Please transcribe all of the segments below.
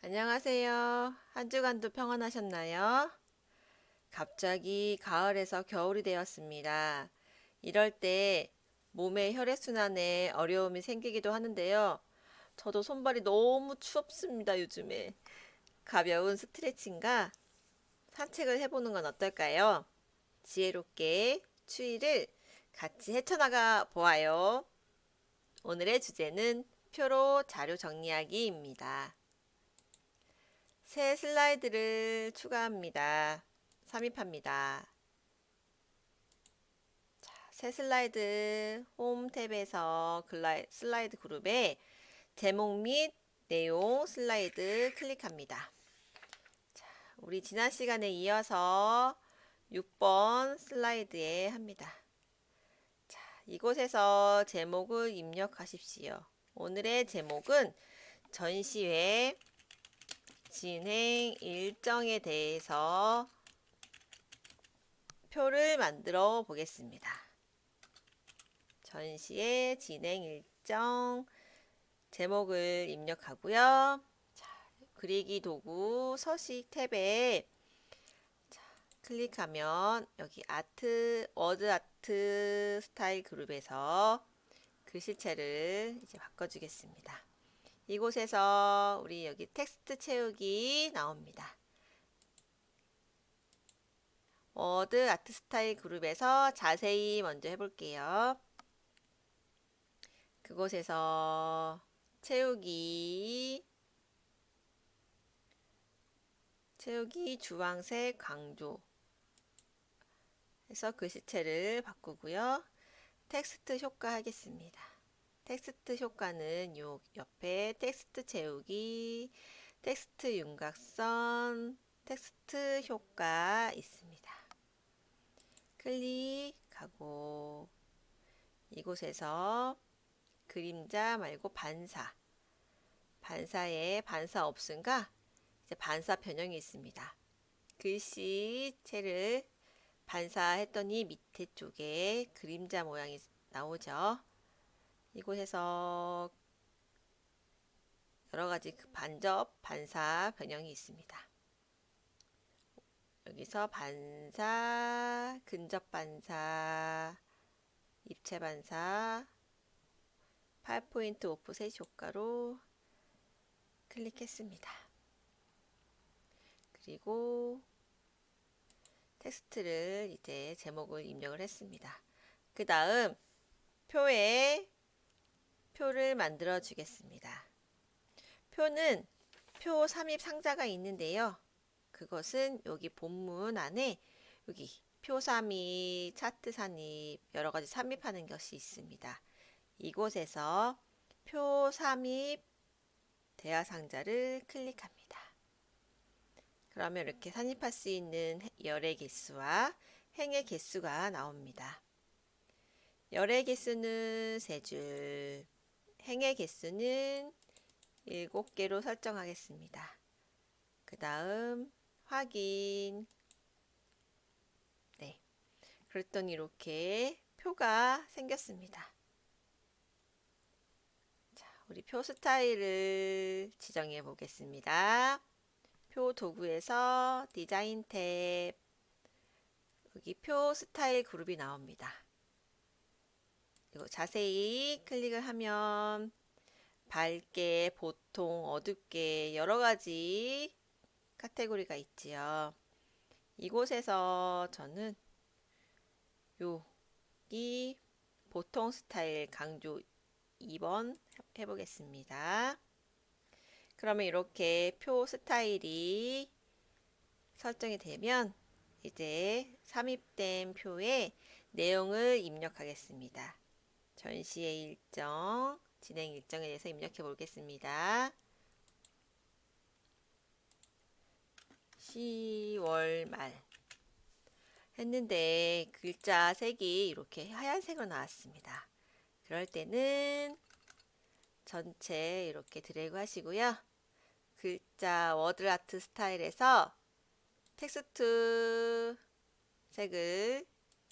안녕하세요. 한 주간도 평안하셨나요? 갑자기 가을에서 겨울이 되었습니다. 이럴 때 몸의 혈액순환에 어려움이 생기기도 하는데요. 저도 손발이 너무 추웠습니다, 요즘에. 가벼운 스트레칭과 산책을 해보는 건 어떨까요? 지혜롭게 추위를 같이 헤쳐나가 보아요. 오늘의 주제는 표로 자료 정리하기입니다. 새 슬라이드를 추가합니다. 삽입합니다. 새 슬라이드 홈 탭에서 슬라이드 그룹에 제목 및 내용 슬라이드 클릭합니다. 우리 지난 시간에 이어서 6번 슬라이드에 합니다. 이곳에서 제목을 입력하십시오. 오늘의 제목은 전시회 진행 일정에 대해서 표를 만들어 보겠습니다. 전시의 진행 일정 제목을 입력하고요. 그리기 도구 서식 탭에 클릭하면 여기 워드 아트 스타일 그룹에서 글씨체를 이제 바꿔주겠습니다. 이곳에서 우리 여기 텍스트 채우기 나옵니다. 워드 아트 스타일 그룹에서 자세히 먼저 해볼게요. 그곳에서 채우기 주황색 강조 해서 글씨체를 바꾸고요. 텍스트 효과 하겠습니다. 텍스트 효과는 요 옆에 텍스트 채우기, 텍스트 윤곽선, 텍스트 효과 있습니다. 클릭하고 이곳에서 그림자 말고 반사에 반사 없음과 이제 반사 변형이 있습니다. 글씨체를 반사했더니 밑에 쪽에 그림자 모양이 나오죠. 이곳에서 여러 가지 반접, 반사, 변형이 있습니다. 여기서 반사, 근접 반사, 입체 반사, 8포인트 오프셋 효과로 클릭했습니다. 그리고 텍스트를 이제 제목을 입력을 했습니다. 그 다음 표를 만들어 주겠습니다. 표는 표 삽입 상자가 있는데요. 그것은 여기 본문 안에 여기 표 삽입, 차트 삽입, 여러 가지 삽입하는 것이 있습니다. 이곳에서 표 삽입 대화 상자를 클릭합니다. 그러면 이렇게 삽입할 수 있는 열의 개수와 행의 개수가 나옵니다. 열의 개수는 3줄, 행의 개수는 7개로 설정하겠습니다. 그 다음 확인. 네. 그랬더니 이렇게 표가 생겼습니다. 자, 우리 표 스타일을 지정해 보겠습니다. 표 도구에서 디자인 탭, 여기 표 스타일 그룹이 나옵니다. 이거 자세히 클릭을 하면 밝게, 보통, 어둡게 여러 가지 카테고리가 있지요. 이곳에서 저는 여기 보통 스타일 강조 2번 해보겠습니다. 그러면 이렇게 표 스타일이 설정이 되면 이제 삽입된 표에 내용을 입력하겠습니다. 전시의 일정, 진행 일정에 대해서 입력해 보겠습니다. 10월 말 했는데 글자 색이 이렇게 하얀색으로 나왔습니다. 그럴 때는 전체 이렇게 드래그 하시고요. 글자 워드 아트 스타일에서 텍스트 색을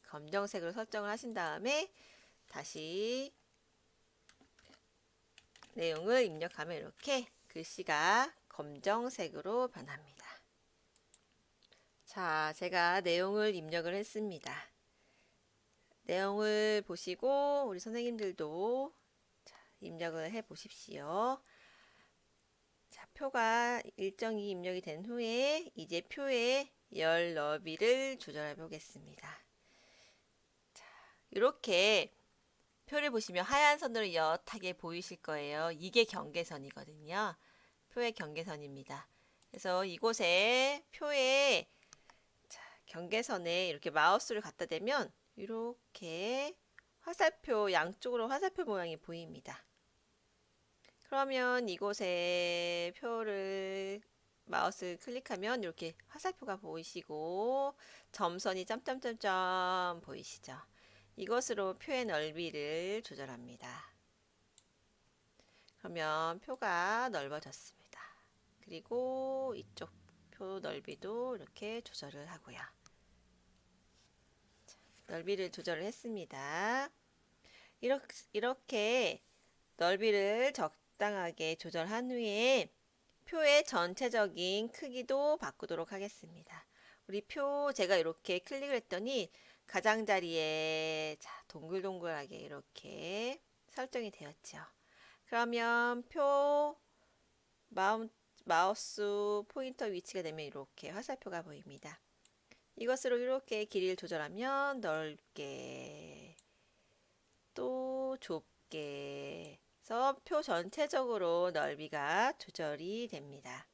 검정색으로 설정을 하신 다음에 다시 내용을 입력하면 이렇게 글씨가 검정색으로 변합니다. 자, 제가 내용을 입력을 했습니다. 내용을 보시고 우리 선생님들도 입력을 해 보십시오. 자, 표가 일정이 입력이 된 후에 이제 표의 열 너비를 조절해 보겠습니다. 자, 이렇게 표를 보시면 하얀 선으로 옅하게 보이실 거예요. 이게 경계선이거든요. 표의 경계선입니다. 그래서 이곳에 표의 경계선에 이렇게 마우스를 갖다 대면 이렇게 화살표, 양쪽으로 화살표 모양이 보입니다. 그러면 이곳에 표를 마우스 클릭하면 이렇게 화살표가 보이시고 점선이 점점점점 보이시죠? 이것으로 표의 넓이를 조절합니다. 그러면 표가 넓어졌습니다. 그리고 이쪽 표 넓이도 이렇게 조절을 하고요. 넓이를 조절을 했습니다. 이렇게 넓이를 적당하게 조절한 후에 표의 전체적인 크기도 바꾸도록 하겠습니다. 우리 표 제가 이렇게 클릭을 했더니 가장자리에 동글동글하게 이렇게 설정이 되었죠. 그러면 표 마우스 포인터 위치가 되면 이렇게 화살표가 보입니다. 이것으로 이렇게 길이를 조절하면 넓게 또 좁게 해서 표 전체적으로 넓이가 조절이 됩니다.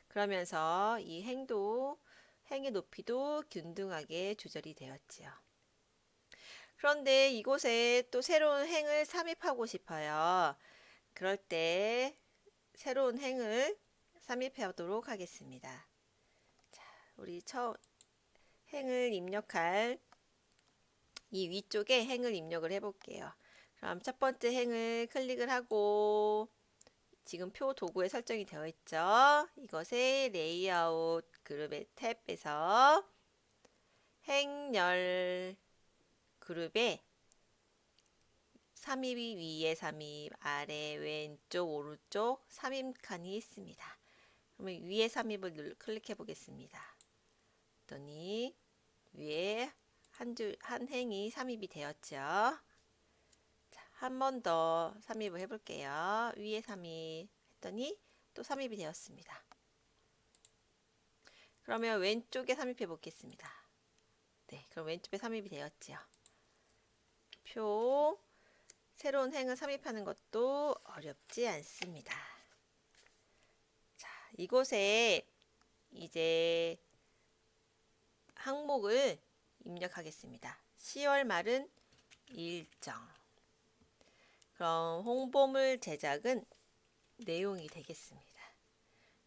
그러면서 이 행의 높이도 균등하게 조절이 되었지요. 그런데 이곳에 또 새로운 행을 삽입하고 싶어요. 그럴 때 새로운 행을 삽입하도록 하겠습니다. 자, 우리 행을 입력할 이 위쪽에 행을 입력을 해 볼게요. 그럼 첫 번째 행을 클릭을 하고 지금 표 도구에 설정이 되어 있죠. 이것에 레이아웃 그룹의 탭에서 행열 그룹에 삽입 위에 삽입, 아래 왼쪽 오른쪽 삽입칸이 있습니다. 그러면 위에 삽입을 클릭해 보겠습니다. 그랬더니 위에 한 행이 삽입이 되었죠. 한 번 더 삽입을 해볼게요. 위에 삽입 했더니 또 삽입이 되었습니다. 그러면 왼쪽에 삽입해 보겠습니다. 네, 그럼 왼쪽에 삽입이 되었죠. 표 새로운 행을 삽입하는 것도 어렵지 않습니다. 자, 이곳에 이제 항목을 입력하겠습니다. 10월 말은 일정. 그럼 홍보물 제작은 내용이 되겠습니다.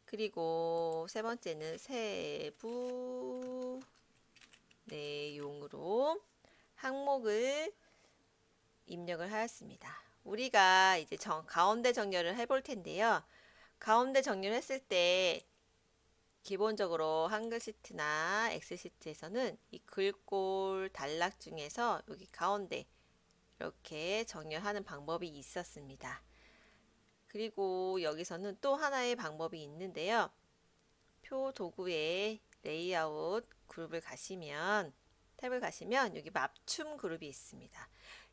그리고 세 번째는 세부 내용으로 항목을 입력을 하였습니다. 우리가 이제 가운데 정렬을 해볼 텐데요. 가운데 정렬했을 때 기본적으로 한글 시트나 엑셀 시트에서는 이 글꼴 단락 중에서 여기 가운데 이렇게 정렬하는 방법이 있었습니다. 그리고 여기서는 또 하나의 방법이 있는데요. 표 도구에 레이아웃 그룹을 가시면 탭을 가시면 여기 맞춤 그룹이 있습니다.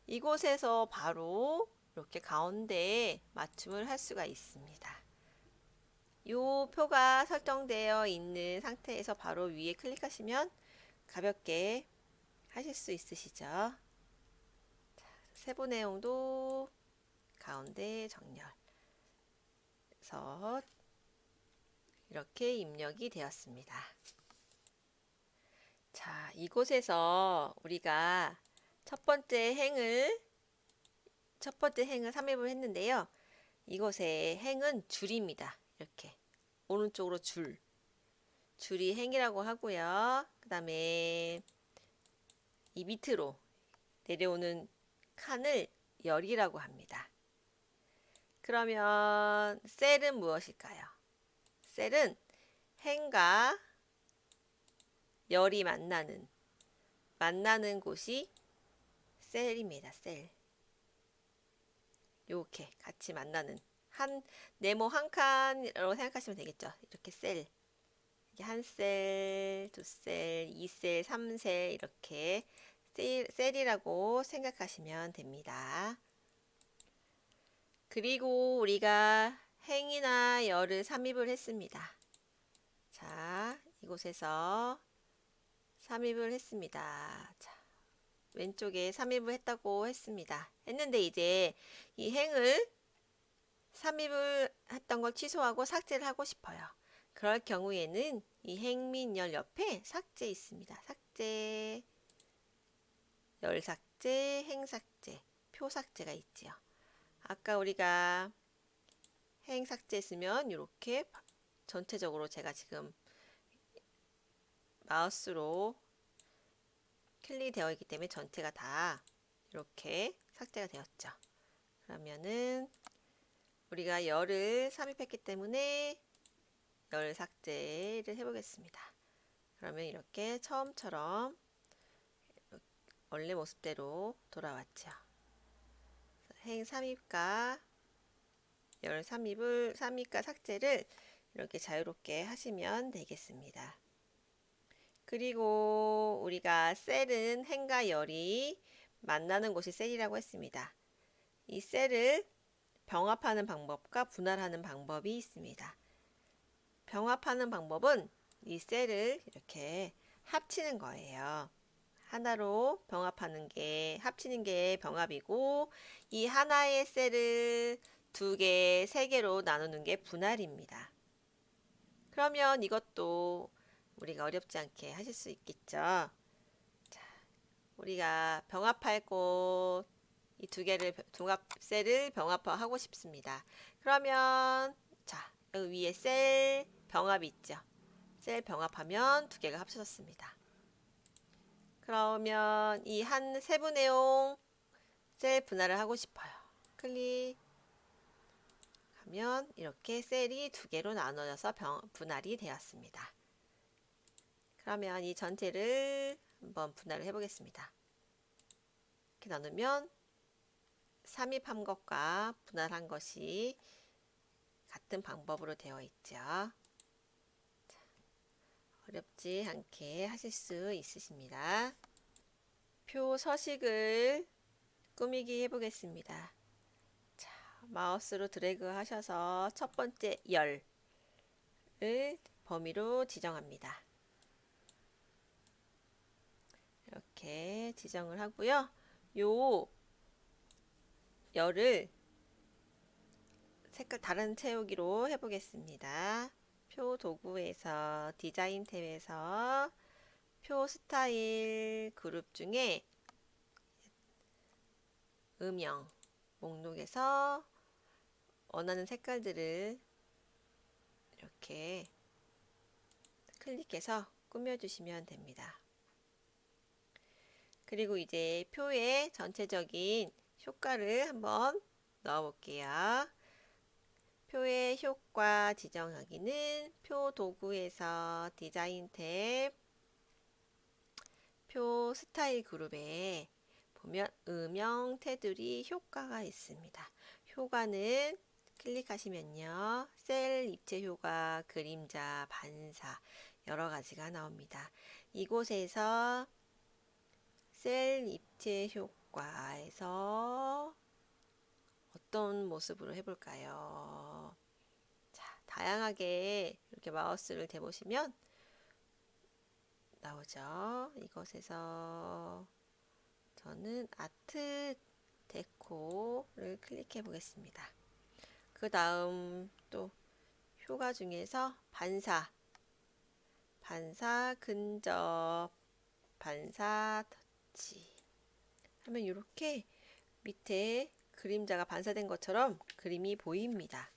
이곳에서 바로 이렇게 가운데에 맞춤을 할 수가 있습니다. 이 표가 설정되어 있는 상태에서 바로 위에 클릭하시면 가볍게 하실 수 있으시죠. 세부 내용도 가운데 정렬해서 이렇게 입력이 되었습니다. 자, 이곳에서 우리가 첫 번째 행을 삽입을 했는데요. 이곳의 행은 줄입니다. 이렇게 오른쪽으로 줄이 행이라고 하고요. 그 다음에 이 밑으로 내려오는 칸을 열이라고 합니다. 그러면 셀은 무엇일까요? 셀은 행과 열이 만나는 곳이 셀입니다. 셀. 이렇게 같이 만나는 네모 한 칸으로 생각하시면 되겠죠. 이렇게 셀. 이게 한 셀, 두 셀, 2셀, 3셀 이렇게 셀이라고 생각하시면 됩니다. 그리고 우리가 행이나 열을 삽입을 했습니다. 자, 이곳에서 삽입을 했습니다. 자, 왼쪽에 삽입을 했다고 했는데 이제 이 행을 삽입을 했던 걸 취소하고 삭제를 하고 싶어요. 그럴 경우에는 이 행 및 열 옆에 삭제 있습니다. 삭제, 열 삭제, 행 삭제, 표 삭제가 있지요. 아까 우리가 행 삭제했으면 이렇게 전체적으로 제가 지금 마우스로 클릭되어 있기 때문에 전체가 다 이렇게 삭제가 되었죠. 그러면은 우리가 열을 삽입했기 때문에 열 삭제를 해보겠습니다. 그러면 이렇게 처음처럼 원래 모습대로 돌아왔죠. 행 삽입과 열 삽입과 삭제를 이렇게 자유롭게 하시면 되겠습니다. 그리고 우리가 셀은 행과 열이 만나는 곳이 셀이라고 했습니다. 이 셀을 병합하는 방법과 분할하는 방법이 있습니다. 병합하는 방법은 이 셀을 이렇게 합치는 거예요. 하나로 합치는 게 병합이고, 이 하나의 셀을 두 개, 세 개로 나누는 게 분할입니다. 그러면 이것도 우리가 어렵지 않게 하실 수 있겠죠. 자, 우리가 병합할 곳, 이 두 개를 셀을 병합하고 싶습니다. 그러면 자, 여기 위에 셀 병합이 있죠. 셀 병합하면 두 개가 합쳐졌습니다. 그러면 이 한 세부 내용 셀 분할을 하고 싶어요. 클릭하면 이렇게 셀이 두 개로 나눠져서 분할이 되었습니다. 그러면 이 전체를 한번 분할을 해보겠습니다. 이렇게 나누면 삽입한 것과 분할한 것이 같은 방법으로 되어 있죠. 자, 어렵지 않게 하실 수 있으십니다. 표 서식을 꾸미기 해보겠습니다. 자, 마우스로 드래그 하셔서 첫 번째 열을 범위로 지정합니다. 이렇게 지정을 하고요. 요 열을 색깔 다른 채우기로 해보겠습니다. 표 도구에서 디자인 탭에서 표 스타일 그룹 중에 음영 목록에서 원하는 색깔들을 이렇게 클릭해서 꾸며주시면 됩니다. 그리고 이제 표의 전체적인 효과를 한번 넣어볼게요. 표의 효과 지정하기는 표 도구에서 디자인 탭, 표 스타일 그룹에 보면 음영 테두리 효과가 있습니다. 효과는 클릭하시면요. 셀 입체 효과, 그림자, 반사 여러 가지가 나옵니다. 이곳에서 셀 입체 효과에서 어떤 모습으로 해볼까요? 자, 다양하게 이렇게 마우스를 대보시면 나오죠. 이것에서 저는 아트 데코를 클릭해 보겠습니다. 그 다음 또 효과 중에서 반사, 근접, 반사, 터치 하면 이렇게 밑에 그림자가 반사된 것처럼 그림이 보입니다.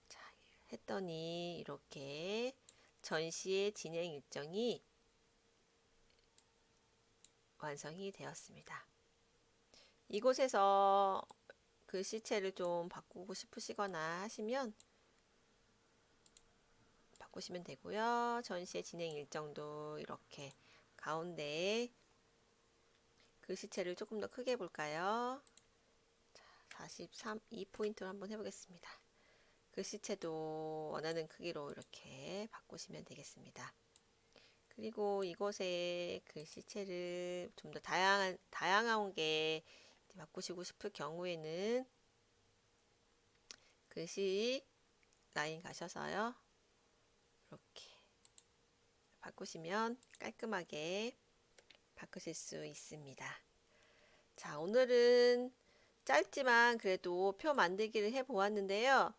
자, 했더니 이렇게 전시의 진행 일정이 완성이 되었습니다. 이곳에서 글씨체를 좀 바꾸고 싶으시거나 하시면 바꾸시면 되고요. 전시의 진행 일정도 이렇게 가운데에 글씨체를 조금 더 크게 볼까요? 자, 43, 2포인트로 한번 해보겠습니다. 글씨체도 원하는 크기로 이렇게 바꾸시면 되겠습니다. 그리고 이곳에 글씨체를 좀 더 다양한 게 바꾸시고 싶을 경우에는 글씨 라인 가셔서요. 이렇게 바꾸시면 깔끔하게 바꾸실 수 있습니다. 자, 오늘은 짧지만 그래도 표 만들기를 해 보았는데요.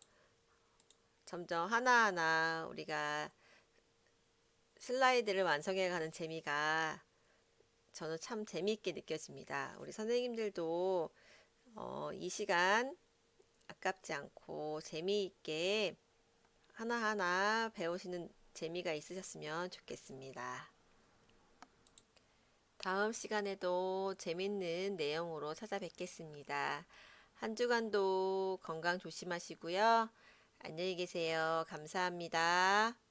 점점 하나하나 우리가 슬라이드를 완성해 가는 재미가 저는 참 재미있게 느껴집니다. 우리 선생님들도 이 시간 아깝지 않고 재미있게 하나하나 배우시는 재미가 있으셨으면 좋겠습니다. 다음 시간에도 재밌는 내용으로 찾아뵙겠습니다. 한 주간도 건강 조심하시고요. 안녕히 계세요. 감사합니다.